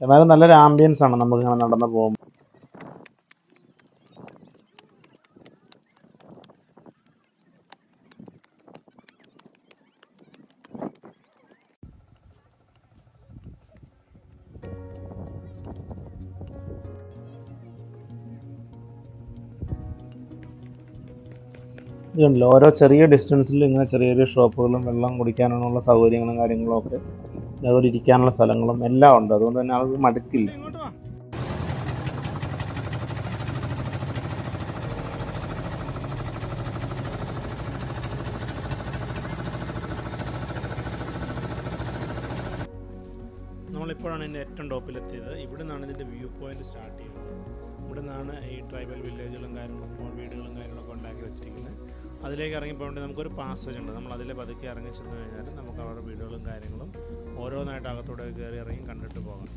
എന്നാലും നല്ലൊരു ആംബിയൻസ് ആണ് നമുക്ക് ഇങ്ങനെ നടന്നു പോകുമ്പോൾ. ഇതുണ്ടല്ലോ ഓരോ ചെറിയ ഡിസ്റ്റൻസിൽ ഇങ്ങനെ ചെറിയ ചെറിയ ഷോപ്പുകളും വെള്ളം കുടിക്കാനുള്ള സൗകര്യങ്ങളും കാര്യങ്ങളും ഒക്കെ, അതുപോലെ ഇരിക്കാനുള്ള സ്ഥലങ്ങളും എല്ലാം ഉണ്ട്. അതുകൊണ്ട് തന്നെ ആൾക്ക് മടുക്കില്ല. നമ്മളിപ്പോഴാണ് ഇതിൻ്റെ ഏറ്റവും ടോപ്പിലെത്തിയത്. ഇവിടെ നിന്നാണ് ഇതിൻ്റെ വ്യൂ പോയിന്റ് സ്റ്റാർട്ട് ചെയ്യുന്നത്. ഇവിടെ നിന്നാണ് ഈ ട്രൈബൽ വില്ലേജുകളും കാര്യങ്ങളും വീടുകളും കാര്യങ്ങളൊക്കെ ഉണ്ടാക്കി വെച്ചിരിക്കുന്നത്. അതിലേക്ക് ഇറങ്ങിപ്പോകേണ്ടി നമുക്കൊരു പാസേജ് ഉണ്ട്. നമ്മൾ അതിലെ പതുക്കെ ഇറങ്ങി ചെന്ന് കഴിഞ്ഞാൽ നമുക്ക് അവരുടെ വീടുകളും കാര്യങ്ങളും ഓരോന്നായിട്ട് അകത്തോടെ കയറി ഇറങ്ങി കണ്ടിട്ട് പോകാം.